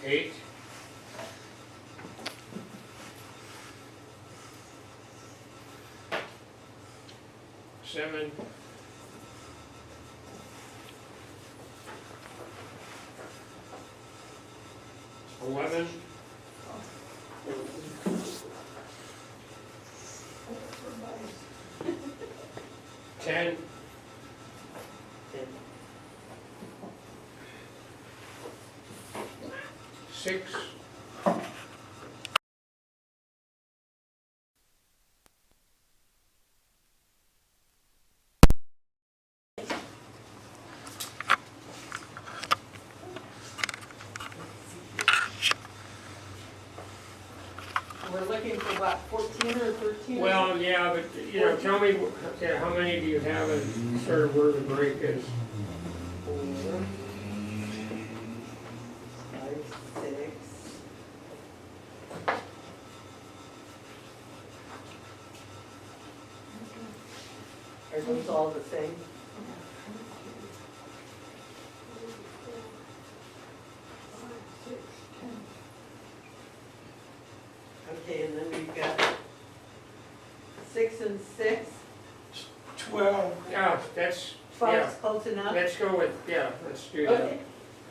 8. 7. 11. 10. 6. 14 or 13? Well, yeah, but, you know, tell me, how many do you have and sort of where the break is? 4, 5, 6. Are those all the same? Okay, and then we've got 6 and 6. 12. Yeah, that's, 12's close enough? let's go with, let's do that. Okay,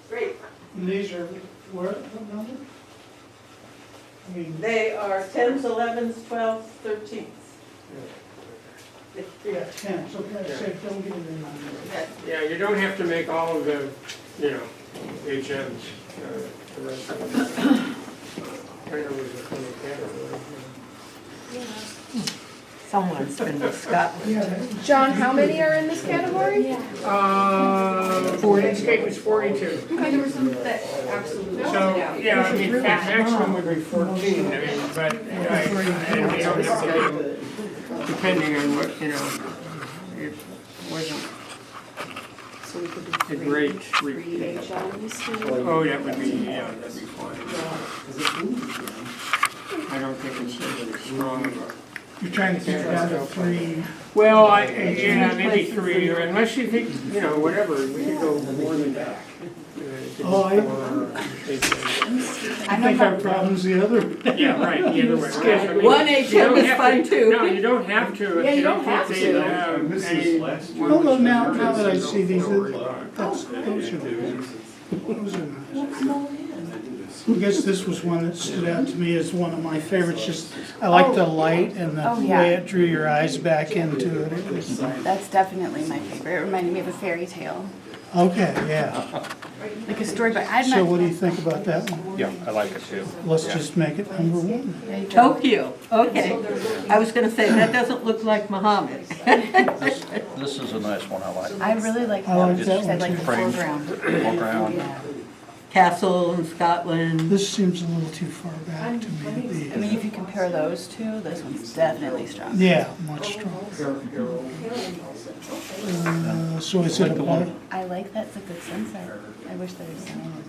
great. And these are, what number? I mean, They are 10s, 11s, 12s, 13s. yeah, 10, so okay, so don't get it in mind. Yeah, you don't have to make all of the, you know, HMs, the rest of them. Kind of was a funny category. Someone's been to Scotland. Yeah, John, how many are in this category? 40. Landscape is 42. Okay, there were some that absolutely. So, yeah, I mean, maximum would be 14, I mean, but, and we don't have to do, depending on what, you know, it wasn't So we could do a great three repeat. HMs. Oh, that would be, that'd be fine. I don't think it's so strong of a. you're trying to keep it out of 3. Well, yeah, maybe 3, or unless you think, you know, whatever, we could go more than that. Oh, I think our problem's the other. Yeah, right, the other way. around. I mean, One you HM don't is have fine to- too. No, you don't have to, Yeah, if you you don't don't have think to. they have any. Although now that I see these, those are nice. I guess this was one that stood out to me as one of my favorites, just, I like the light and the Oh, yeah. way it drew your eyes back into it. It was, That's definitely my favorite. It reminded me of a fairy tale, okay, yeah. like a storybook. I'd So what do you think about that one? Yeah, I like it too. Let's just make it number 1. Tokyo, okay. I was gonna say, that doesn't look like Muhammad. This is a nice one, I like. I really like I like that. that Said one like the too. Framed. foreground. Foreground. Yeah. Castle in Scotland. This seems a little too far back to me to be. I mean, if you compare those two, this one's definitely strong. Yeah, much stronger. So is it a one? I like that. It's a good sunset. I wish there was sun.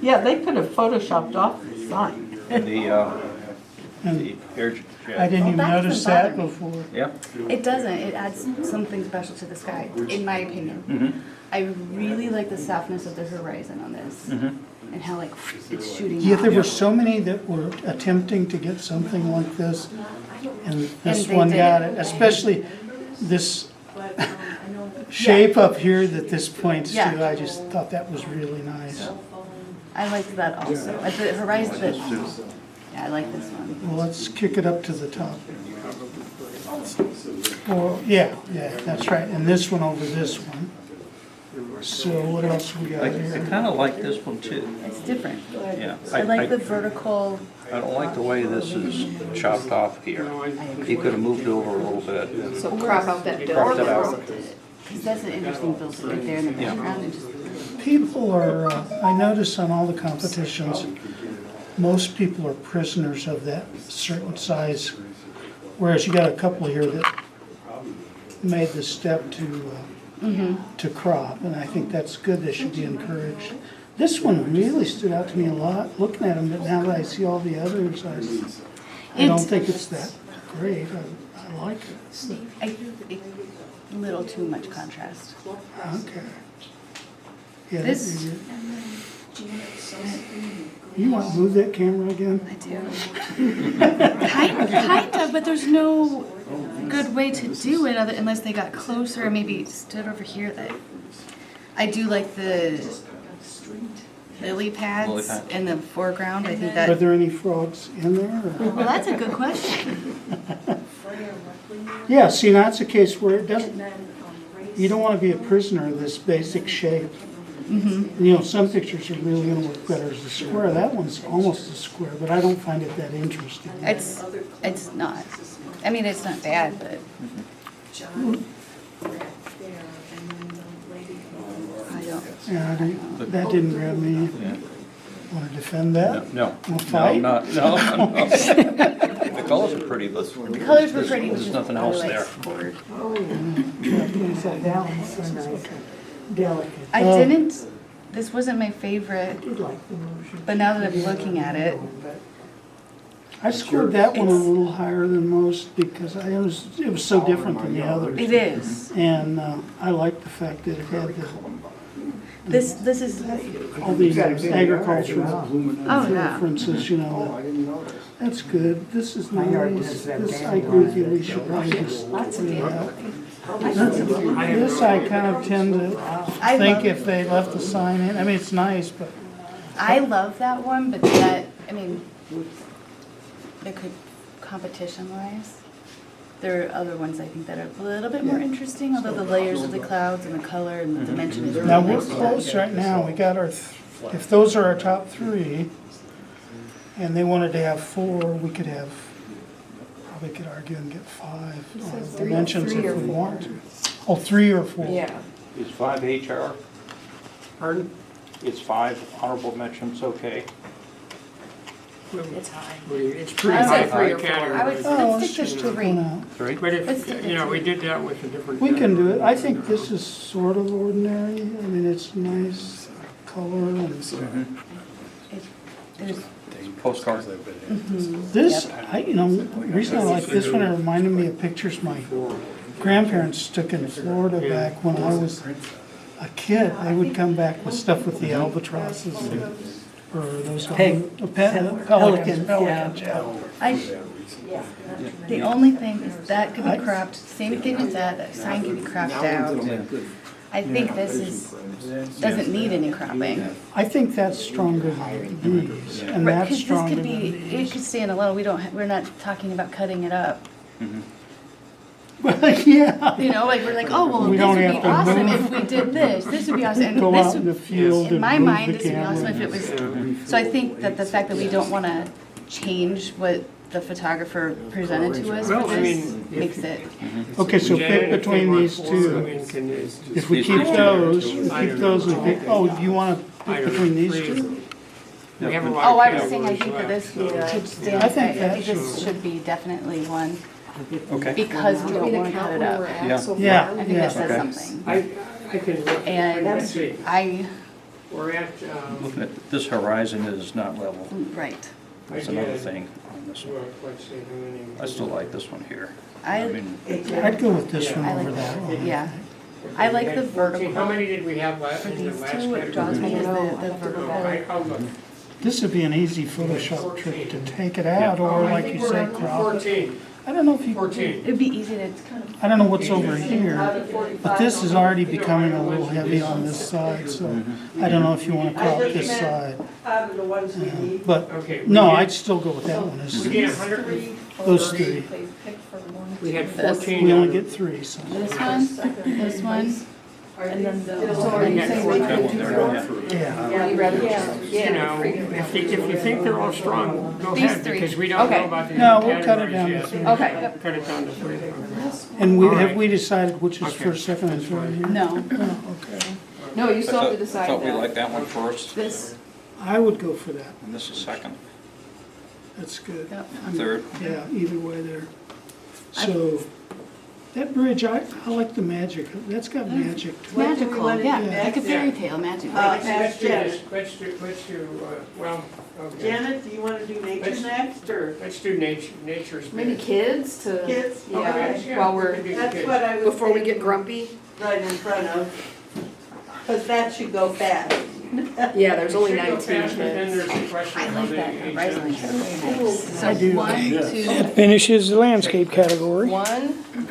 Yeah, they could have photoshopped off the sign. The And air jet. I didn't even that notice doesn't that bother me. before. Yeah. It doesn't. It adds something special to the sky, in my opinion. I really like the softness of the horizon on this, and how like it's shooting. Yeah, off. there were so many that were attempting to get something like this, and this they one did got it. it, especially this shape up here that this points to. Yeah. I just thought that was really nice. I liked that also. Like the horizon. Yeah, I like this one. Well, let's kick it up to the top. Or, yeah, that's right, and this one over this one. So what else we got I here? kind of like this one too. It's different. Yeah. I like the vertical. I don't like the way this is chopped off here. He could have moved over a little bit. So crop out that Cropped bill. it out. Because that's an interesting build right there in the background. And just, People are, I notice on all the competitions, most people are prisoners of that certain size, whereas you got a couple here that made the step to crop, and I think that's good. They should be encouraged. This one really stood out to me a lot, looking at them, but now that I see all the others, I don't think it's that great. I like it. a little too much contrast. Okay. Yeah, This- You want to move that camera again? I do. Kind of, but there's no good way to do it unless they got closer and maybe stood over here. That I do like the lily pads in the foreground. I think Are that. there any frogs in there? Or? Well, that's a good question. Yeah, see, now it's a case where it doesn't, you don't want to be a prisoner of this basic shape. You know, some pictures are really going to look better as a square. That one's almost a square, but I don't find it that interesting. It's not. I mean, it's not bad, but I don't. Yeah, that didn't grab me. Want to defend that? No, Want to no, fight? no. The colors are pretty, but The colors were pretty. there's nothing else there. I didn't. This wasn't my favorite, but now that I'm looking at it, I scored that one a little higher than most because it was so different than the others. it is. And I like the fact that it had This is. all these agricultural Oh yeah. references, you know. That's good. This is nice. This, I agree with you, we should probably just leave that. This I kind of tend to think if they left the sign in, I mean, it's nice, but I love that one, but that, I mean, there could, competition-wise, there are other ones I think that are a little bit more interesting, although the layers of the clouds and the color and the dimension is really now we're nice. close right now. We got our, if those are our top three, and they wanted to have four, we could have, probably could argue and get five dimensions if we want to. Oh, 3 or 4. Yeah. Is 5 HR? Pardon? Is 5 honorable mentions okay? It's high. It's pretty I would high say for 3 a or 4. I category. would Oh, let's let's stick just to take 3. one out. 3? But Let's stick if, to you know, we 3. did that with a different. We can do it. I think this is sort of ordinary. I mean, it's nice color and There's Postcard. this, you know, the reason I like this one, it reminded me of pictures my grandparents took in Florida back when I was a kid. They would come back with stuff with the albatrosses or those pelicans. the only thing is that could be cropped, same thing with that sign can be cropped out. I think this doesn't need any cropping. I think that's stronger than these, and Right, that's because this stronger could than be, it these. could stand alone, we're not talking about cutting it up. But yeah, You know, like, we're like, oh, well, We this don't would be have to awesome move. if we did this would be awesome, and go this out in the would, field in and my move mind, the this would be awesome if it camera. was, so I think that the fact that we don't wanna change what the photographer presented to us Well, for I this mean, makes it, Okay, so Janet, pick if between you want these 4, I two. mean, can you- If we keep those, and pick, oh, you want to I pick don't between know, these 3. two? We have a lot oh, of I was saying, I think that categories this would left, stand, I I think think that's- this should be definitely one, Okay. because we don't wanna cut it up. Yeah, I think that says Okay. something. I can look, And let's see, I, we're at, Looking at this horizon is not level. right, That's another thing on this one. well, let's see, how many. I still like this one here. I, mean, I'd go with this one I over like that one. yeah. I like the 14. How vertical. many did we have last For in the these last two, category? it draws me is the Oh, vertical. I'll look. This would be an easy Photoshop trick to take it out, or I like think you we're say, at crop it. 14. I don't know if you, 14. It'd be easy to, I don't know what's over here, but this is already becoming a little heavy on this side, so I don't know if you want to crop this side. Out of the ones we need. But, Okay. we no, did- I'd still go with that one. We did 100, Those three. we had This. 14. We only get 3, so. this one, and then the. We had 14. that one there, yeah. Yeah. You know, if you think they're all strong, go These ahead, 3. because we don't know Okay. about the No, other we'll cut it categories down to yet. 3. Okay, Cut it down to 3. Okay. And we, All have right. we decided which is Okay. first, second, and third here? no, Oh, okay. No, you I still have to thought decide we that. liked that one first, this, I would go for that. and this is second. That's good. Yep. Third. Yeah, either way there. So, that bridge, I like the magic. That's got magic it's to it. What do we magical, wanna yeah, do like a next? fairy tale, magic. Let's Ask do Janet. this, let's do, well, okay. Janet, do you wanna do nature Let's- next, or Let's do nature's Maybe bit. kids to, kids? Okay, yeah, while we we're, can do That's kids. what I was before we get thinking grumpy. right in front of, because that should go fast. Yeah, there's only Should go 19 fast, but then kids. there's the question I of like the that age horizon. difference. So 1, 2, That finishes the landscape category. 1,